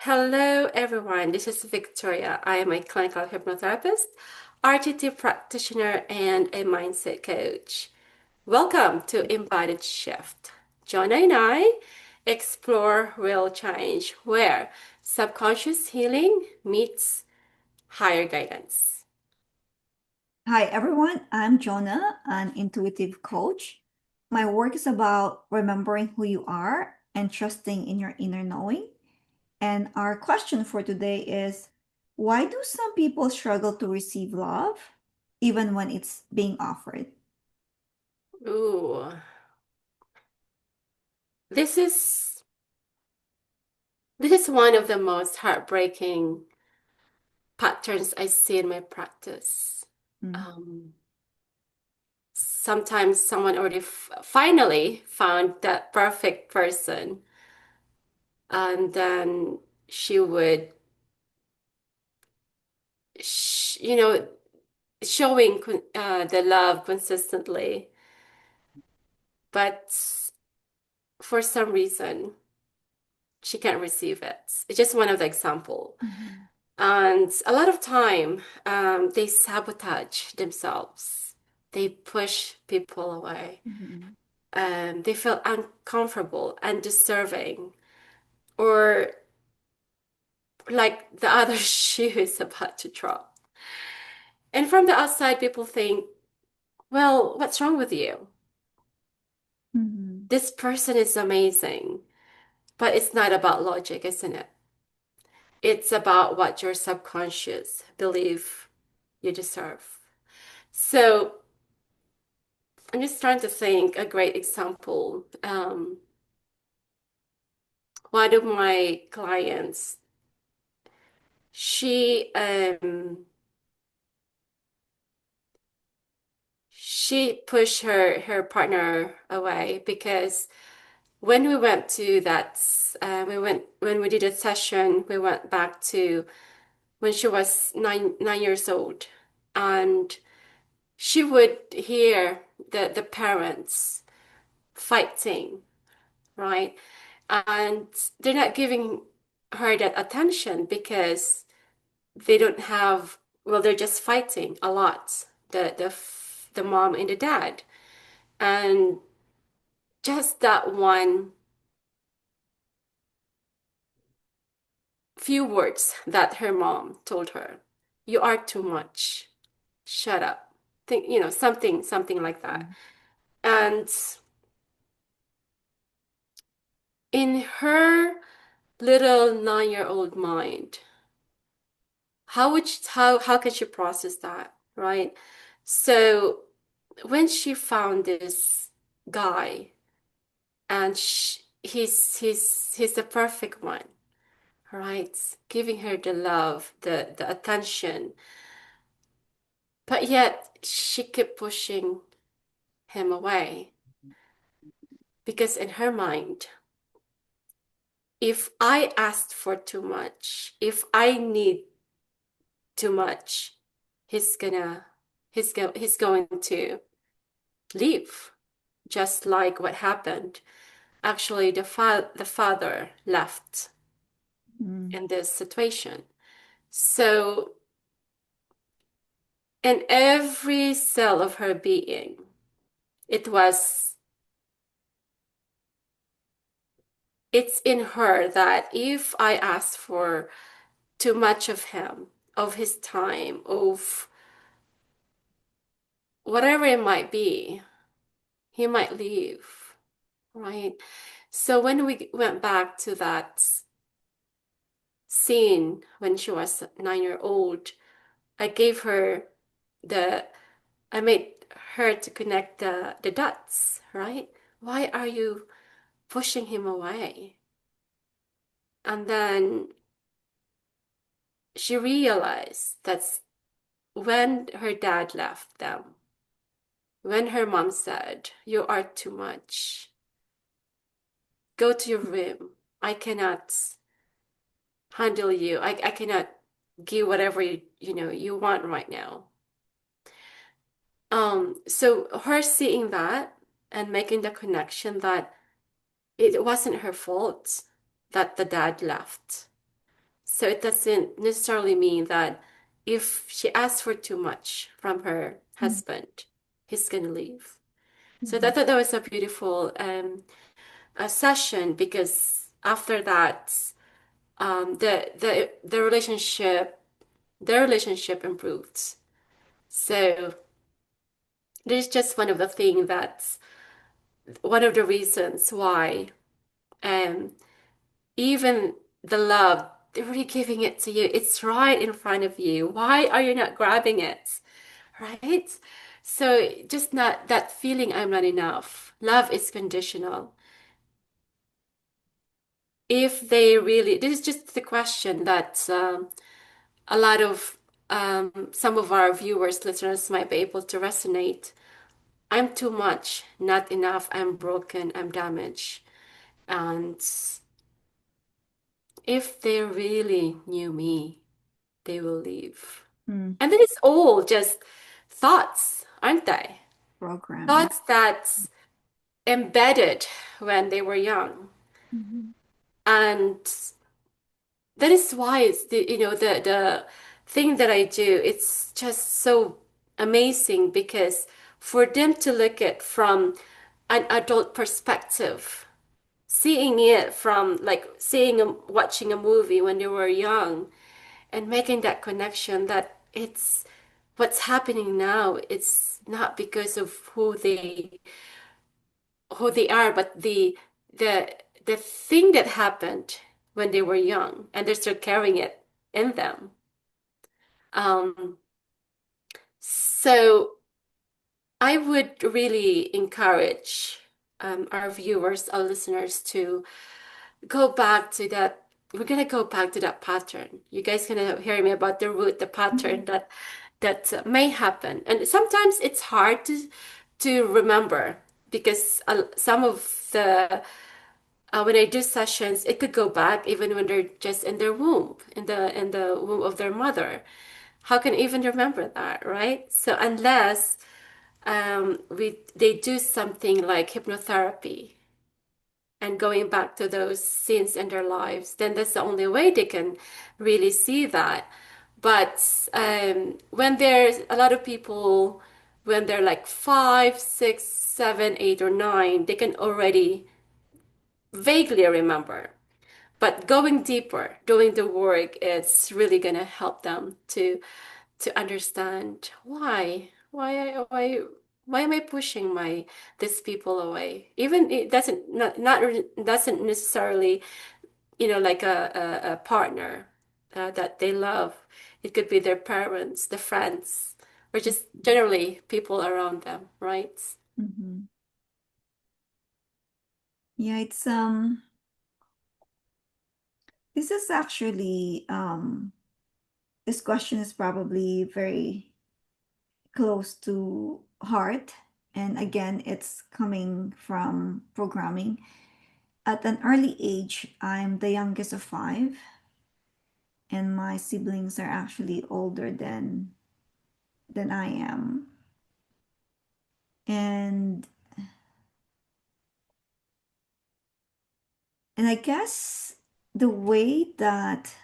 Hello, everyone. This is Victoria. I am a clinical hypnotherapist, RTT practitioner, and a mindset coach. Welcome to Embodied Shift. Jonah and I explore real change where subconscious healing meets higher guidance. Hi, everyone. I'm Jonah, an intuitive coach. My work is about remembering who you are and trusting in your inner knowing. And our question for today is, why do some people struggle to receive love even when it's being offered? Ooh, this is this is one of the most heartbreaking patterns I see in my practice. Mm. Um, Sometimes someone already finally found that perfect person, and then she would, you know, showing the love consistently, but for some reason she can't receive it. It's just one of the example. Mhm. And a lot of time, they sabotage themselves. They push people away. Mhm. They feel uncomfortable, undeserving, or like the other shoe is about to drop. And from the outside, people think, well, what's wrong with you? Mhm. This person is amazing. But it's not about logic, isn't it? It's about what your subconscious believe you deserve. So I'm just trying to think a great example. One of my clients, she she pushed her partner away because when we went to that, when we did a session, we went back to when she was nine years old, and she would hear the parents fighting, right? And they're not giving her that attention because they don't have, well, they're just fighting a lot, the mom and the dad. And just that one few words that her mom told her, you are too much, shut up, think, something like that. And in her little 9-year-old mind, how can she process that, right? So when she found this guy, and he's the perfect one, right? Giving her the love, the attention, but yet she kept pushing him away because in her mind, if I asked for too much, if I need too much, he's gonna he's going to leave, just like what happened. Actually, the father left Mhm. in this situation. So in every cell of her being, it was it's in her that if I ask for too much of him, of his time, of whatever it might be, he might leave, right? So when we went back to that scene when she was 9 year old, I gave her the, I made her to connect the dots, right? Why are you pushing him away? And then she realized that's when her dad left them, when her mom said, you are too much, go to your room. I cannot handle you. I cannot give whatever you want right now. So her seeing that and making the connection that it wasn't her fault that the dad left. So it doesn't necessarily mean that if she asks for too much from her Mm, husband, he's gonna leave. So mhm, I thought that was a beautiful session because after that, the relationship improved. So there's just one of the thing that's one of the reasons why um even the love, they're really giving it to you. It's right in front of you. Why are you not grabbing it? Right? So just not that feeling I'm not enough. Love is conditional. If they really, this is just the question that a lot of some of our viewers, listeners might be able to resonate. I'm too much, not enough. I'm broken. I'm damaged. And if they really knew me, they will leave. mm. And then it's all just thoughts, aren't they? Programming. Thoughts that's embedded when they were young. Mhm, And that is why it's the thing that I do, it's just so amazing because for them to look at from an adult perspective, seeing it from like watching a movie when they were young and making that connection that it's what's happening now, it's not because of who they are, but the the thing that happened when they were young and they're still carrying it in them. Um, so I would really encourage our viewers, our listeners to go back to that. We're gonna go back to that pattern. You guys gonna hear me about the root, the pattern mhm, that may happen, and sometimes it's hard to remember because some of the when I do sessions, it could go back even when they're just in their womb, in the womb of their mother. How can I even remember that, right? So unless we they do something like hypnotherapy and going back to those scenes in their lives, then that's the only way they can really see that. But when there's a lot of people, when they're like 5, 6, 7, 8, or 9, they can already vaguely remember. But going deeper, doing the work, it's really gonna help them to understand why am I pushing my these people away? Even it doesn't not really- doesn't necessarily like a partner that they love. It could be their parents, the friends, or just generally people around them, right? mhm. Yeah, it's this is actually this question is probably very close to heart. And again, it's coming from programming. At an early age, I'm the youngest of five, and my siblings are actually older than I am. And I guess the way that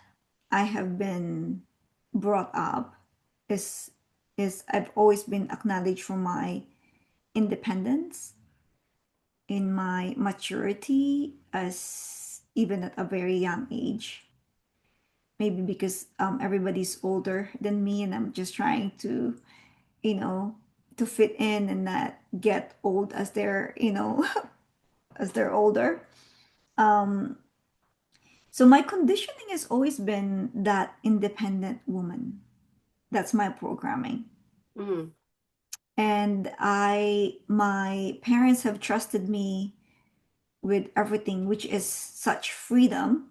I have been brought up is I've always been acknowledged for my independence, in my maturity, as even at a very young age. Maybe because everybody's older than me and I'm just trying to, you know, to fit in and not get old as they're, as they're older. Um, so my conditioning has always been that independent woman. That's my programming. Mm, And my parents have trusted me with everything, which is such freedom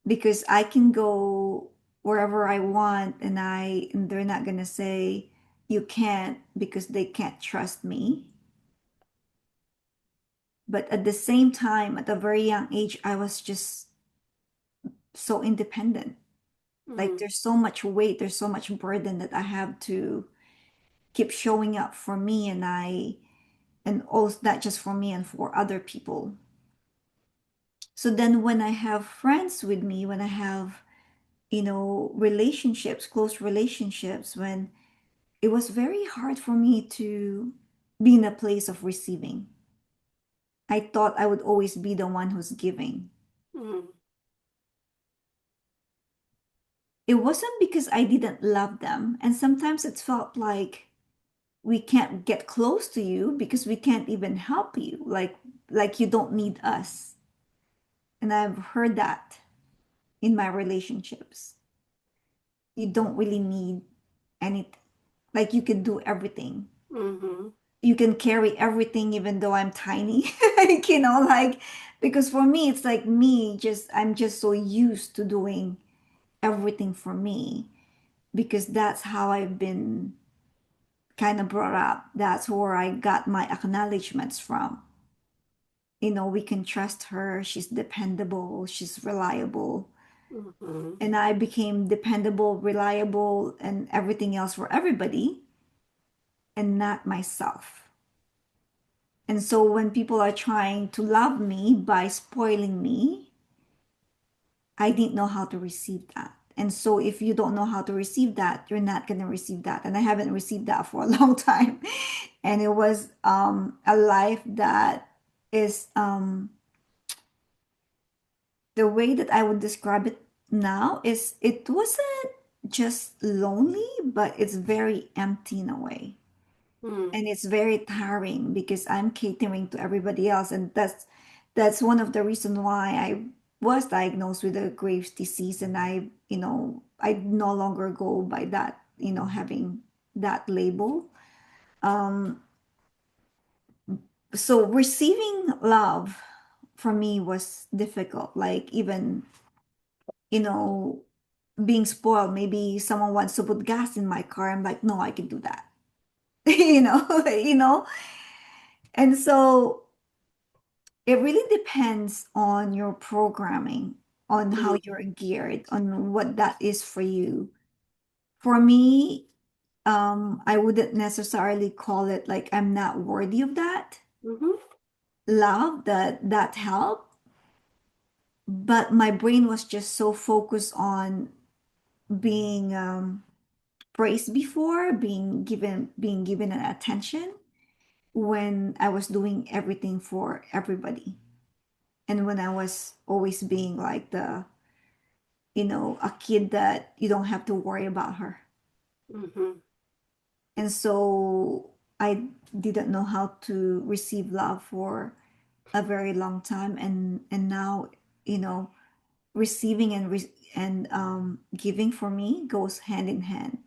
because I can go wherever I want and they're not gonna say you can't because they can't trust me. But at the same time, at a very young age, I was just so independent. Like mm, there's so much weight, there's so much burden that I have to keep showing up for me and also not just for me and for other people. So then when I have friends with me, when I have, relationships, close relationships, when it was very hard for me to be in a place of receiving. I thought I would always be the one who's giving. Mm, It wasn't because I didn't love them. And sometimes it felt like we can't get close to you because we can't even help you. Like you don't need us. And I've heard that in my relationships. You don't really need anything. Like you can do everything. mm-hmm, You can carry everything even though I'm tiny. Like, because for me it's like me just I'm just so used to doing everything for me because that's how I've been kind of brought up. That's where I got my acknowledgments from. We can trust her, she's dependable, she's reliable. mm-hmm, And I became dependable, reliable, and everything else for everybody and not myself. And so when people are trying to love me by spoiling me, I didn't know how to receive that. And so if you don't know how to receive that, you're not going to receive that. And I haven't received that for a long time. And it was a life that is the way that I would describe it now is it wasn't just lonely, but it's very empty in a way. mm, And it's very tiring because I'm catering to everybody else, and that's one of the reasons why I was diagnosed with a Graves' disease, and I no longer go by that, having that label. Um, so receiving love for me was difficult. Like even you know being spoiled. Maybe someone wants to put gas in my car. I'm like, no, I can do that. And so it really depends on your programming, on how mm, you're geared, on what that is for you. For me, I wouldn't necessarily call it like I'm not worthy of that mm-hmm, love, that help, but my brain was just so focused on being praised before, being given an attention when I was doing everything for everybody, and when I was always being like a kid that you don't have to worry about her. mm-hmm. And so I didn't know how to receive love for a very long time, and now, you know, receiving and giving for me goes hand in hand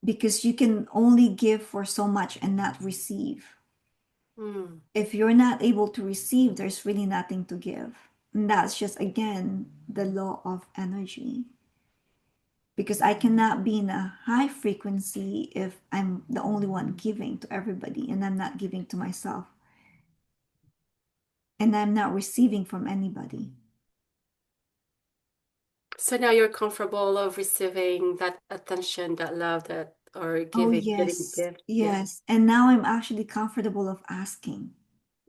because you can only give for so much and not receive. Mm. If you're not able to receive, there's really nothing to give. And that's just again the law of energy. Because I cannot be in a high frequency if I'm the only one giving to everybody and I'm not giving to myself and I'm not receiving from anybody. So now you're comfortable of receiving that attention, that love, that or Oh, getting yes, gift. Yeah. yes. And now I'm actually comfortable of asking.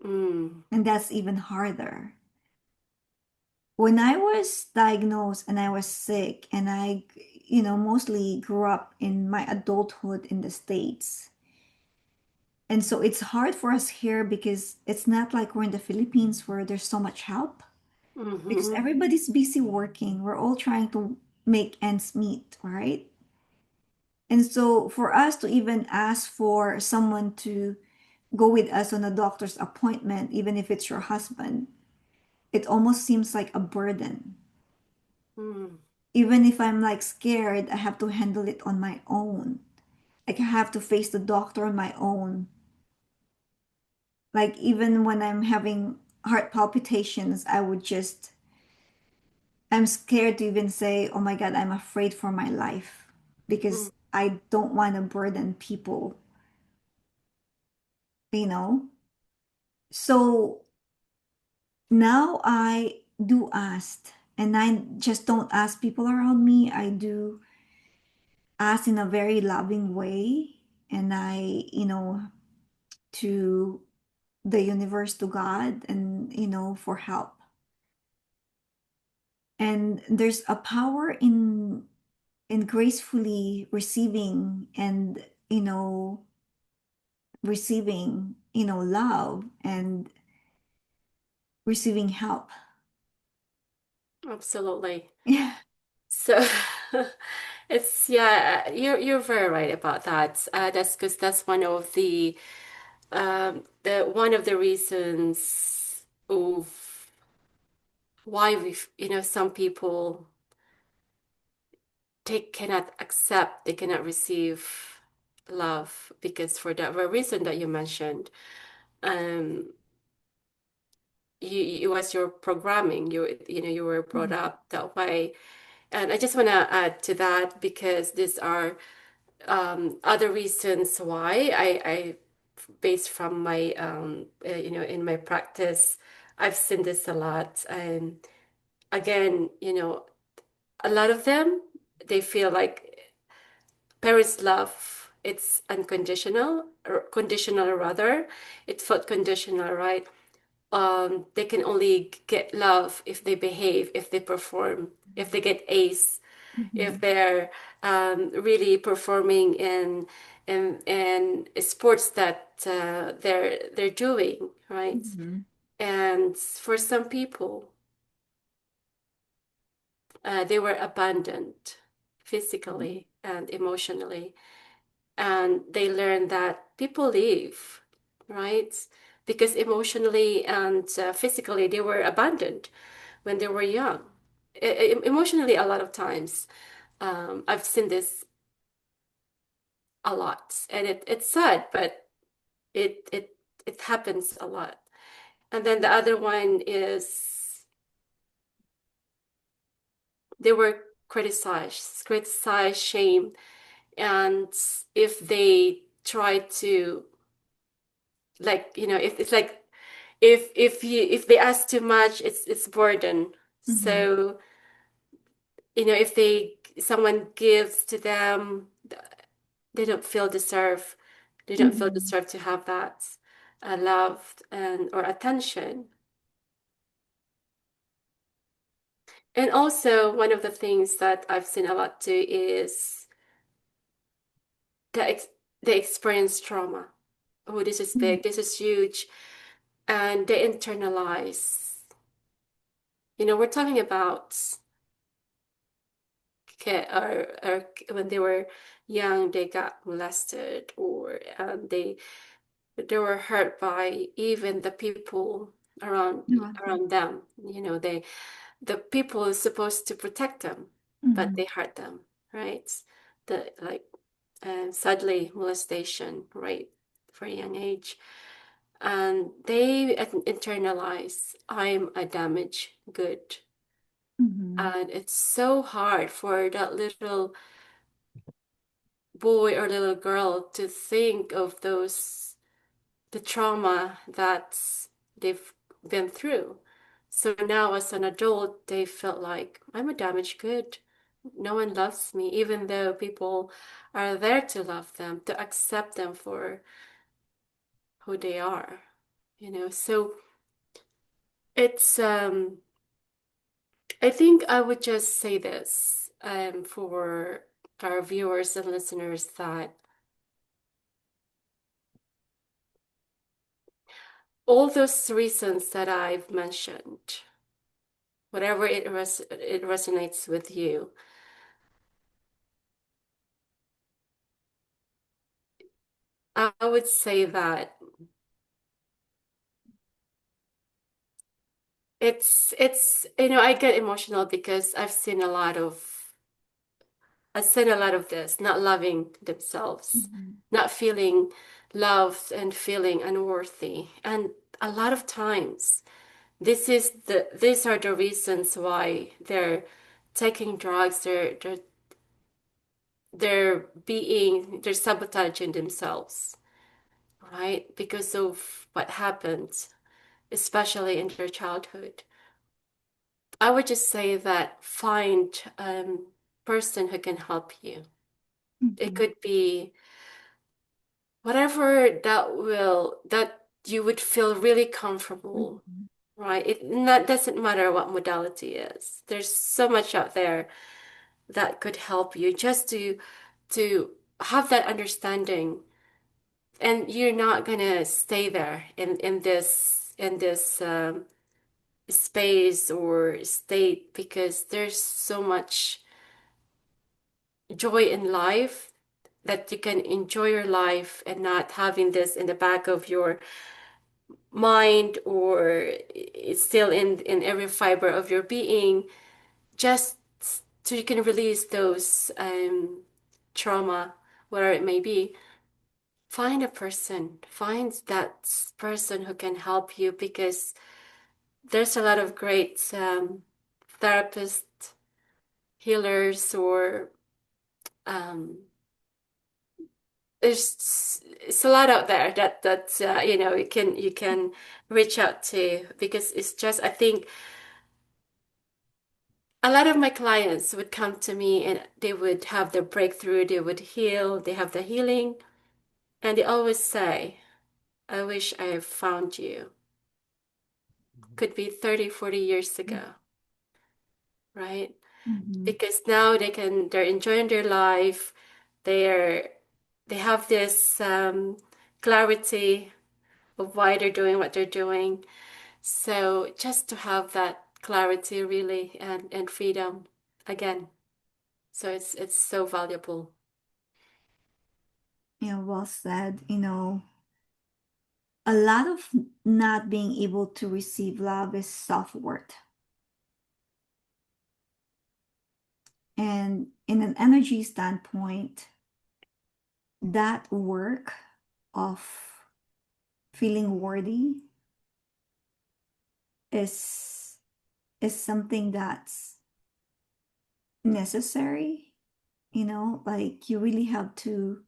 Mm, And that's even harder. When I was diagnosed and I was sick, and I, mostly grew up in my adulthood in the States. And so it's hard for us here because it's not like we're in the Philippines where there's so much help because mm-hmm, everybody's busy working. We're all trying to make ends meet, right? And so for us to even ask for someone to go with us on a doctor's appointment, even if it's your husband, it almost seems like a burden. mm, Even if I'm like scared, I have to handle it on my own. Like I have to face the doctor on my own. Like even when I'm having heart palpitations, I'm scared to even say, oh my God, I'm afraid for my life mm, because I don't want to burden people, you know? So now I do ask, and I just don't ask people around me. I do ask in a very loving way, and to the universe, to God, and, for help. And there's a power in gracefully receiving and, receiving, love and receiving help. Absolutely. Yeah. So it's yeah, you're very right about that. That's because that's one of the reasons of why some people they cannot accept, they cannot receive love because for that very reason that you mentioned, um, it was your programming. You were brought Mhm. up that way, and I just want to add to that because these are other reasons why based from my in my practice, I've seen this a lot, and again, a lot of them they feel like parents' love, it's unconditional or conditional rather. It felt conditional, right? They can only get love if they behave, if they perform, if they get ace, if Mhm. they're really performing in sports that they're doing, right? Mhm. And for some people, they were abandoned physically and emotionally, and they learn that people leave, right? Because emotionally and physically they were abandoned when they were young. Emotionally, a lot of times, I've seen this a lot, and it's sad, but it it it happens a lot. And then the other one is they were criticized, shamed, and if they try to if it's like if they ask too much, it's burden. Mhm. So if someone gives to them, they don't feel deserve. They don't feel Mhm. deserve to have that love and or attention. And also, one of the things that I've seen a lot too is the ex they experience trauma. Oh, this is Mhm. big, this is huge, and they internalize. We're talking about or when they were young, they got molested, or they were hurt by even the people around Awesome. around them. The people is supposed to protect them, but Mhm. they hurt them, right? The like sadly molestation, right, for a young age, and they internalize I'm a damaged good, Mhm. and it's so hard for that little boy or little girl to think of the trauma that they've been through. So now, as an adult, they felt like I'm a damaged good. No one loves me, even though people are there to love them, to accept them for who they are. So it's I think I would just say this for our viewers and listeners that all those reasons that I've mentioned, whatever it resonates with you, I would say that it's I get emotional because I've seen a lot of this, not loving themselves, Mhm. not feeling loved and feeling unworthy. And a lot of times these are the reasons why they're taking drugs, they're sabotaging themselves, right? Because of what happened, especially in their childhood. I would just say that find person who can help you. It Mhm. could be whatever that you would feel really comfortable, Mhm. right? It not doesn't matter what modality is. There's so much out there that could help you just to have that understanding. And you're not gonna stay there in this space or state because there's so much joy in life that you can enjoy your life and not having this in the back of your mind or it's still in every fiber of your being, just so you can release those trauma, whatever it may be. Find a person, find that person who can help you because there's a lot of great therapists, healers, or um, there's it's a lot out there that you can reach out to because it's just I think a lot of my clients would come to me and they would have their breakthrough, they would heal, they have the healing, and they always say, I wish I have found you. Could be 30, 40 years ago, right? Mhm. Because now they're enjoying their life. They're they have this clarity of why they're doing what they're doing. So just to have that clarity really and freedom again. So it's so valuable. Well said. A lot of not being able to receive love is self-worth. And in an energy standpoint, that work of feeling worthy is is something that's necessary. Like you really have to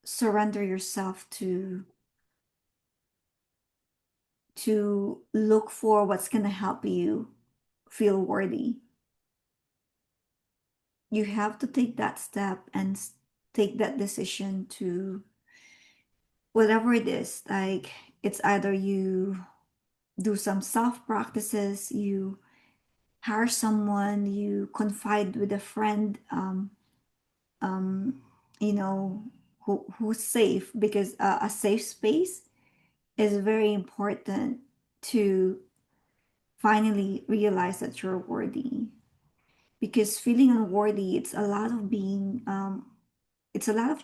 surrender yourself to look for what's going to help you feel worthy. You have to take that step and take that decision to whatever it is. Like it's either you do some self practices, you hire someone, you confide with a friend, um, you know, who's safe, because a safe space is very important to finally realize that you're worthy. Because feeling unworthy, it's a lot of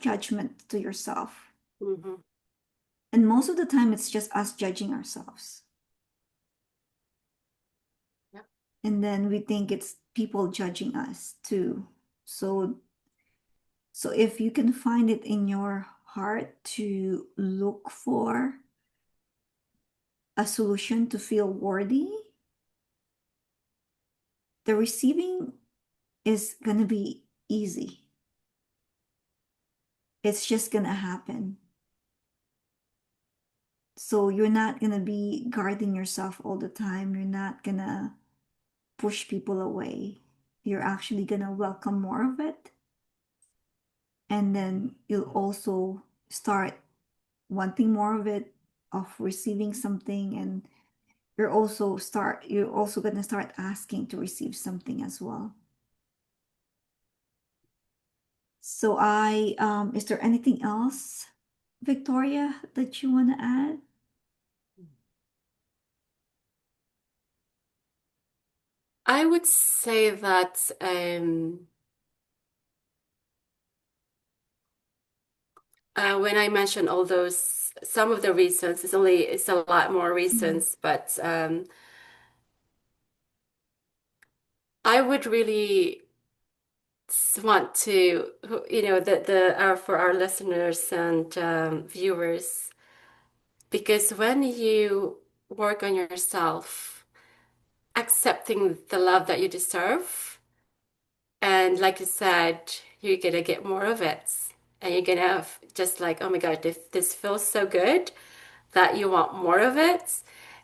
judgment to yourself. Hmm. And most of the time, it's just us judging ourselves. Yeah. And then we think it's people judging us too. So, so if you can find it in your heart to look for a solution to feel worthy, the receiving is going to be easy. It's just going to happen. So you're not going to be guarding yourself all the time. You're not going to push people away. You're actually going to welcome more of it. And then you'll also start wanting more of it, of receiving something. And you're also going to start asking to receive something as well. So is there anything else, Victoria, that you want to add? I would say that when I mentioned all those, some of the reasons, it's a lot more Mhm. reasons, but I would really want to, the our for our listeners and viewers, because when you work on yourself, accepting the love that you deserve, and like you said, you're gonna get more of it, and you're gonna just like, oh my God, this feels so good that you want more of it.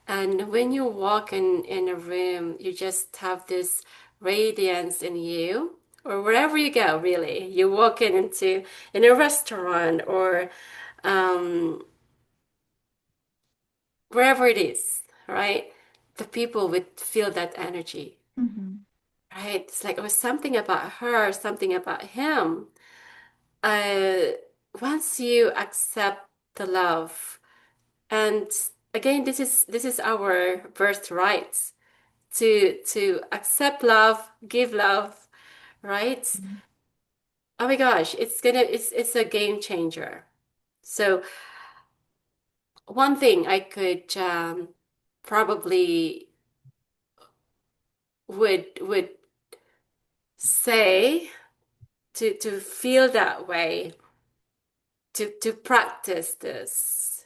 And when you walk in a room, you just have this radiance in you, or wherever you go, really. You walk in a restaurant or um, wherever it is, right? the people would feel that energy, Mm-hmm. right? It's like it was something about her, something about him. Uh, Once you accept the love, and again, this is our birthright to accept love, give love, right? Oh my gosh, it's a game changer. So one thing I could probably would say to feel that way, to practice this.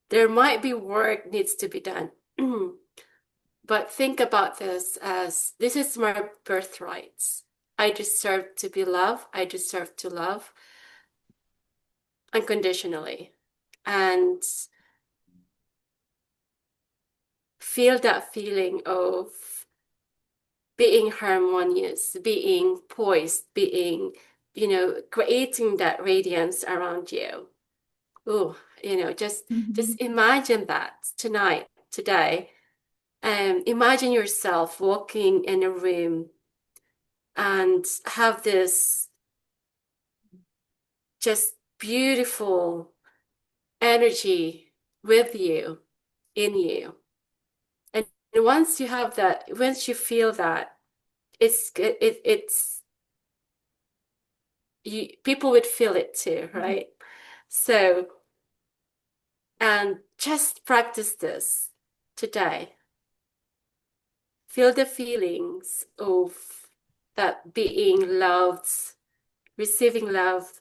There might be work needs to be done. But think about this as this is my birthright. I deserve to be loved. I deserve to love unconditionally and feel that feeling of being harmonious, being poised, being, creating that radiance around you. Oh, just Mm-hmm. imagine that tonight, today. Imagine yourself walking in a room and have this just beautiful energy with you, in you. And once you have that, once you feel that, it's people would feel it too, right? So, and just practice this today. Feel the feelings of that being loved, receiving love,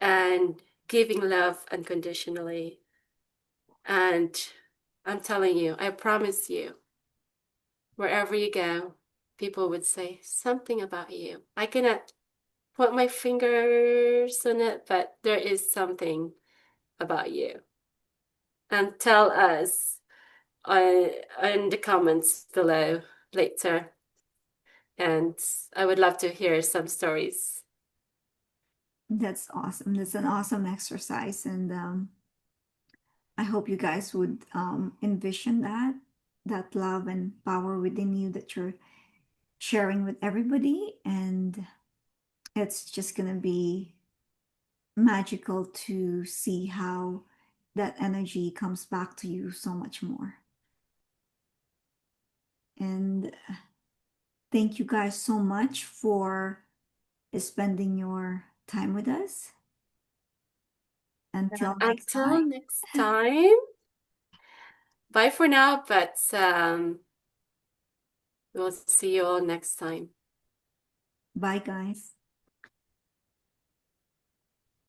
and giving love unconditionally. And I'm telling you, I promise you, wherever you go, people would say something about you. I cannot put my fingers on it, but there is something about you. And tell us uh, in the comments below later. And I would love to hear some stories. That's awesome. That's an awesome exercise. And I hope you guys would envision that love and power within you that you're sharing with everybody. And it's just going to be magical to see how that energy comes back to you so much more. And thank you guys so much for spending your time with us. Until next Until time, next time, bye for now, but we'll see you all next time. bye, guys.